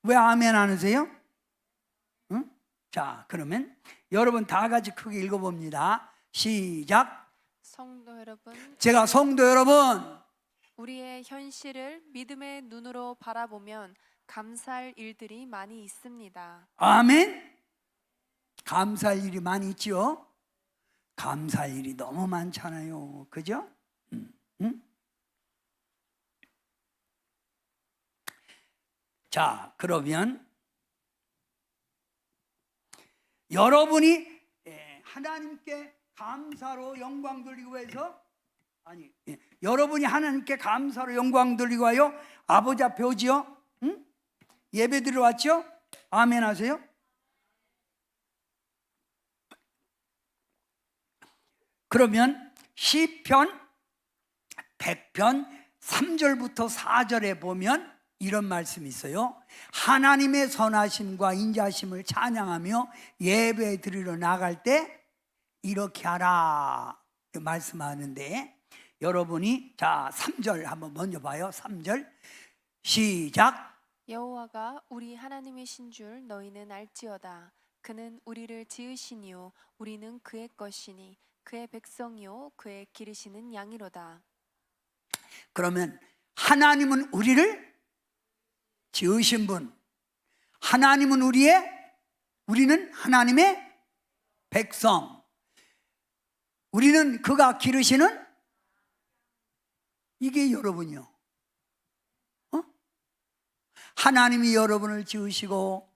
왜 아멘 안 하세요? 자, 그러면 여러분 다 같이 크게 읽어봅니다. 시작. 성도 여러분, 제가 성도 여러분, 우리의 현실을 믿음의 눈으로 바라보면 감사할 일들이 많이 있습니다. 아멘. 감사할 일이 많이 있죠. 감사할 일이 너무 많잖아요. 그죠? 자, 그러면 여러분이 하나님께 감사로 영광 돌리고 해서 여러분이 하나님께 감사로 영광 돌리고 하여 아버지 앞에 오지요? 예배 드리러 왔죠? 아멘 하세요? 그러면 시편 100편 3절부터 4절에 보면 이런 말씀이 있어요. 하나님의 선하심과 인자심을 찬양하며 예배 드리러 나갈 때 이렇게 하라 말씀하는데, 여러분이 자 3절 한번 먼저 봐요. 3절 시작. 여호와가 우리 하나님이신 줄 너희는 알지어다. 그는 우리를 지으시니요 우리는 그의 것이니 그의 백성이요 그의 기르시는 양이로다. 그러면 하나님은 우리를 지으신 분, 하나님은 우리는 하나님의 백성, 우리는 그가 기르시는, 이게 여러분이요. 하나님이 여러분을 지으시고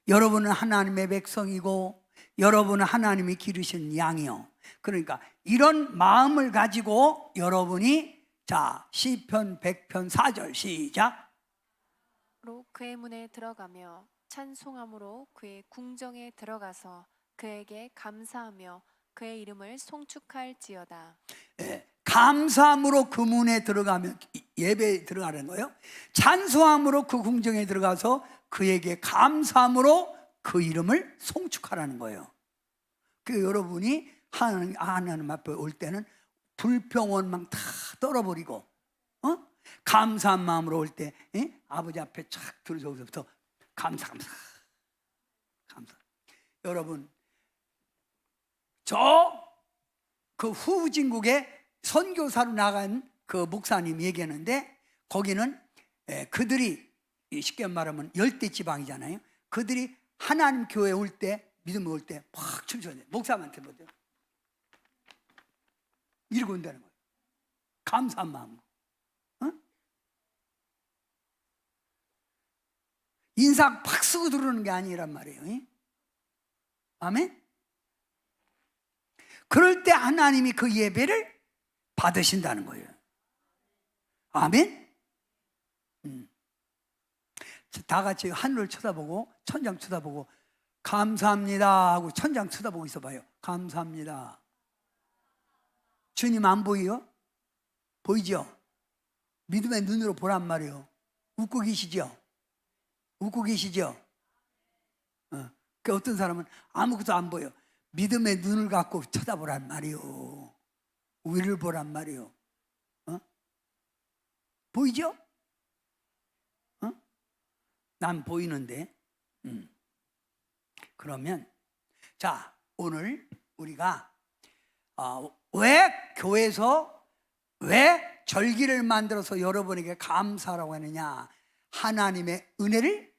여러분은 하나님의 백성이고 여러분은 하나님이 기르신 양이요. 그러니까 이런 마음을 가지고 여러분이 자 시편 100편 4절 시작. 그의 문에 들어가며 찬송함으로 그의 궁정에 들어가서 그에게 감사하며 그의 이름을 송축할지어다. 감사함으로 그 문에 들어가면 예배에 들어가는 거예요. 찬송함으로 그 궁정에 들어가서 그에게 감사함으로 그 이름을 송축하라는 거예요. 그 여러분이 하나님 앞에 올 때는 불평원망 다 떨어버리고 감사한 마음으로 올 때 아버지 앞에 착 들어서부터 감사. 여러분 그 후진국에 선교사로 나간 그 목사님 얘기하는데, 거기는 그들이 쉽게 말하면 열대 지방이잖아요. 그들이 하나님 교회 올 때, 믿음에 올 때 팍 춤춰야 돼. 목사님한테 보죠. 이러고 온다는 거예요. 감사한 마음으로. 인상 팍 쓰고 들어오는 게 아니란 말이에요. 아멘? 그럴 때 하나님이 그 예배를 받으신다는 거예요. 아멘. 다 같이 하늘을 쳐다보고 천장 쳐다보고 감사합니다 하고 천장 쳐다보고 있어봐요. 감사합니다. 주님 안 보여요? 보이죠? 믿음의 눈으로 보란 말이에요. 웃고 계시죠? 웃고 계시죠? 그 어떤 사람은 아무것도 안 보여. 믿음의 눈을 갖고 쳐다보란 말이에요. 위를 보란 말이에요. 보이죠? 난 보이는데. 그러면 자, 오늘 우리가 왜 교회에서 왜 절기를 만들어서 여러분에게 감사라고 하느냐? 하나님의 은혜를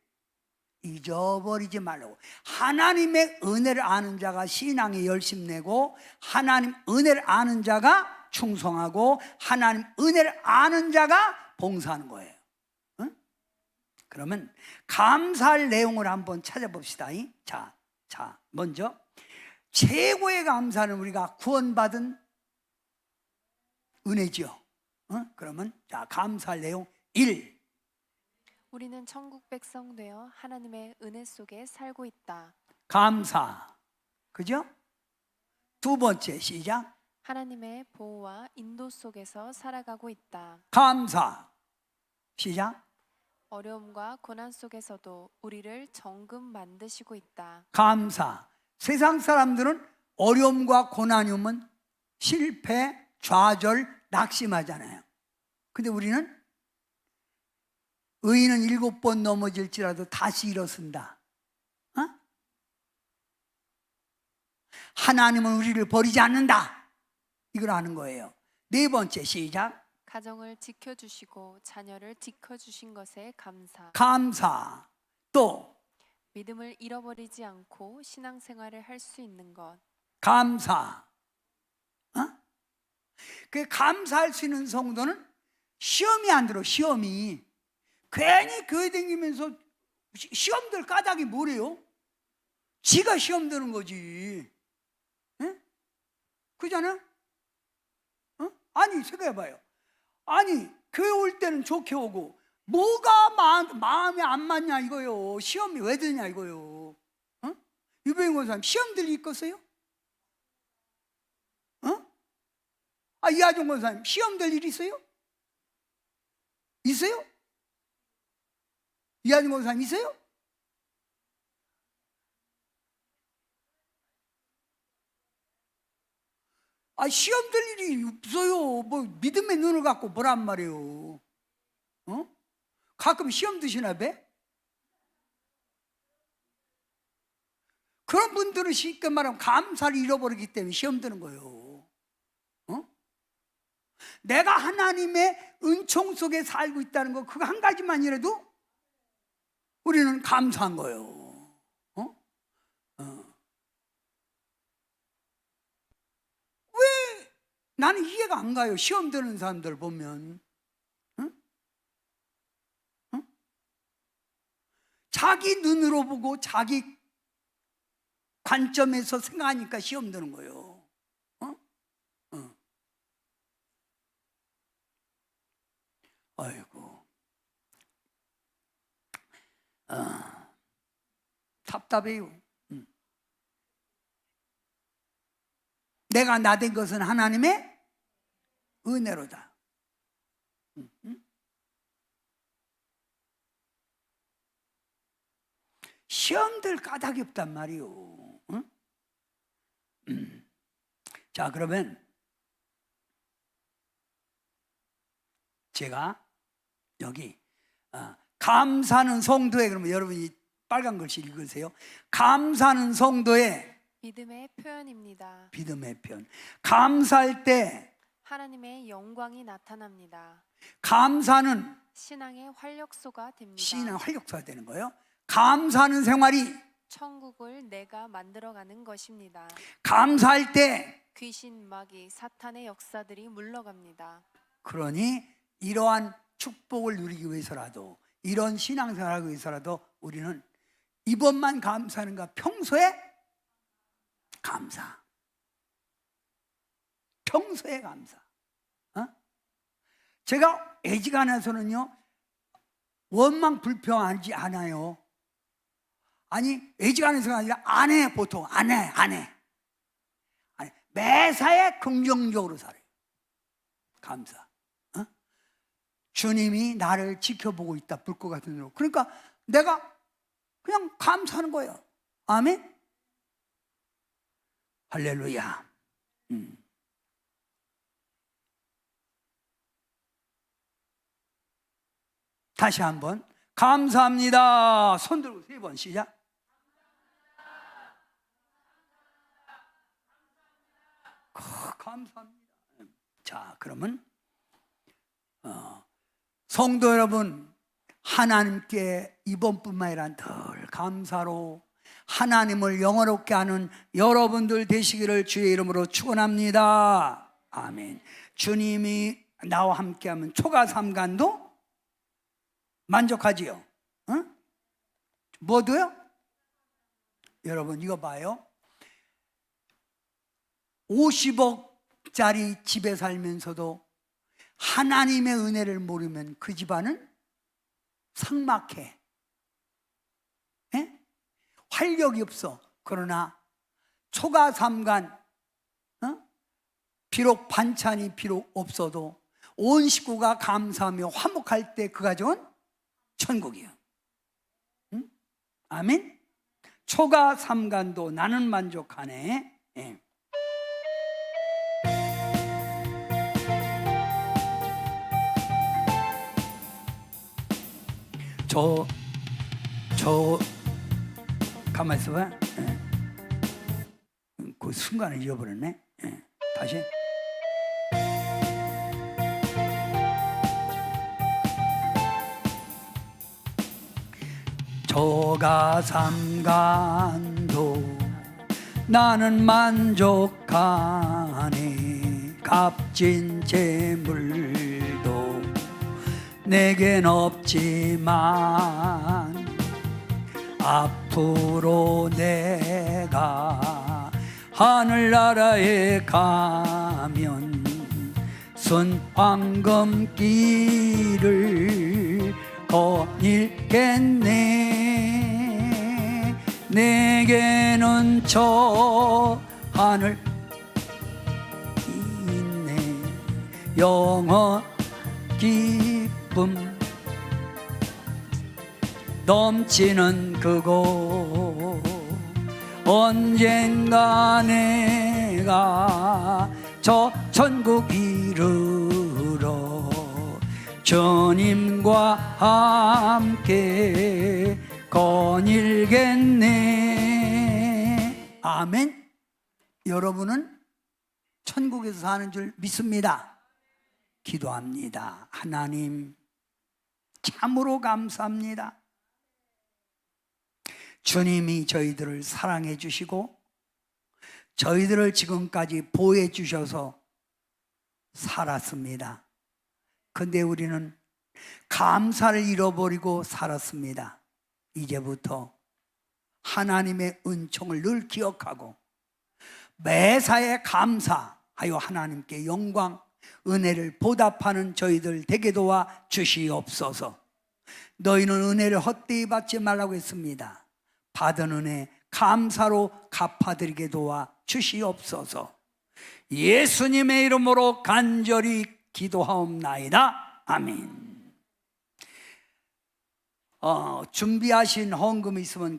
잊어버리지 말라고. 하나님의 은혜를 아는 자가 신앙에 열심내고, 하나님 은혜를 아는 자가 충성하고, 하나님 은혜를 아는 자가 봉사하는 거예요. 그러면 감사할 내용을 한번 찾아봅시다. 자, 먼저 최고의 감사는 우리가 구원받은 은혜죠. 그러면 자, 감사할 내용 1. 우리는 천국 백성 되어 하나님의 은혜 속에 살고 있다. 감사. 그죠? 두 번째, 시작. 하나님의 보호와 인도 속에서 살아가고 있다. 감사. 시작. 어려움과 고난 속에서도 우리를 정금 만드시고 있다. 감사. 세상 사람들은 어려움과 고난이 오면 실패, 좌절, 낙심하잖아요. 근데 우리는 의인은 7번 넘어질지라도 다시 일어선다. 하나님은 우리를 버리지 않는다. 이걸 아는 거예요. 네 번째, 시작. 가정을 지켜주시고 자녀를 지켜주신 것에 감사. 감사. 또 믿음을 잃어버리지 않고 신앙생활을 할 수 있는 것. 감사. 그 감사할 수 있는 성도는 시험이 안 들어. 시험이 괜히 교회 다니면서 시험들 까닭이 뭐래요? 지가 시험 드는 거지. 그잖아? 아니 생각해봐요. 아니 교회 올 때는 좋게 오고 뭐가 마음에 안 맞냐 이거요. 시험이 왜 드냐 이거요. 유병인 권사님 시험 들 일 있겠어요? 이하종 권사님 시험 될 일 있어요? 있어요? 이하종 권사님 있어요? 시험 될 일이 없어요. 뭐 믿음의 눈을 갖고 뭐란 말이에요. 가끔 시험 드시나 봐? 그런 분들은 쉽게 말하면 감사를 잃어버리기 때문에 시험 드는 거예요. 내가 하나님의 은총 속에 살고 있다는 거 그거 한 가지만이라도 우리는 감사한 거예요. 왜 나는 이해가 안 가요. 시험 드는 사람들 보면 자기 눈으로 보고 자기 관점에서 생각하니까 시험 드는 거예요. 아이고, 답답해요. 내가 나된 것은 하나님의 은혜로다. 시험들 까닭이 없단 말이요. 자, 그러면 제가 여기 감사는 성도의, 그러면 여러분이 빨간 글씨 읽으세요. 감사는 성도의 믿음의 표현입니다. 믿음의 표현. 감사할 때 하나님의 영광이 나타납니다. 감사는 신앙의 활력소가 됩니다. 신앙 활력소가 되는 거예요. 감사하는 생활이 천국을 내가 만들어가는 것입니다. 감사할 때 귀신, 마귀, 사탄의 역사들이 물러갑니다. 그러니 이러한 축복을 누리기 위해서라도 이런 신앙생활을 위해서라도 우리는 이번만 감사하는가 평소에 감사. 평소에 감사. 제가 애지간해서는요 원망 불평하지 않아요. 아니 애지간해서가 아니라 안 해. 보통 안 해. 매사에 긍정적으로 살아요. 감사. 주님이 나를 지켜보고 있다. 불꽃 같은 눈으로. 그러니까 내가 그냥 감사하는 거예요. 아멘. 할렐루야. 다시 한번 감사합니다. 손 들고 3번 시작. 감사합니다. 자, 그러면 성도 여러분, 하나님께 이번뿐만 아니라 늘 감사로 하나님을 영화롭게 하는 여러분들 되시기를 주의 이름으로 축원합니다. 아멘. 주님이 나와 함께하면 초가 삼간도 만족하지요. 응? 뭐도요? 여러분 이거 봐요. 50억짜리 집에 살면서도 하나님의 은혜를 모르면 그 집안은 삭막해. 에? 활력이 없어. 그러나 초가 삼간, 비록 반찬이 비록 없어도 온 식구가 감사하며 화목할 때 그 가정은 천국이에요. 응? 아멘. 초가 삼간도 나는 만족하네. 예. 가만히 있어봐. 그 순간을 잃어버렸네. 다시. 초가 삼간도 나는 만족하네. 값진 재물도 내겐 없지만 앞으로 내가 하늘나라에 가면 순 황금길을 거닐겠네. 내게는 저 하늘 있네. 영원 기쁨 넘치는 그곳. 언젠가 내가 저 천국 이르러 주님과 함께 거닐겠네. 아멘. 여러분은 천국에서 사는 줄 믿습니다. 기도합니다. 하나님 참으로 감사합니다. 주님이 저희들을 사랑해 주시고 저희들을 지금까지 보호해 주셔서 살았습니다. 근데 우리는 감사를 잃어버리고 살았습니다. 이제부터 하나님의 은총을 늘 기억하고 매사에 감사하여 하나님께 영광, 은혜를 보답하는 저희들 되게 도와 주시옵소서. 너희는 은혜를 헛되이 받지 말라고 했습니다. 받은 은혜 감사로 갚아드리게 도와 주시옵소서. 예수님의 이름으로 간절히 기도하옵나이다. 아멘. 준비하신 헌금 있으면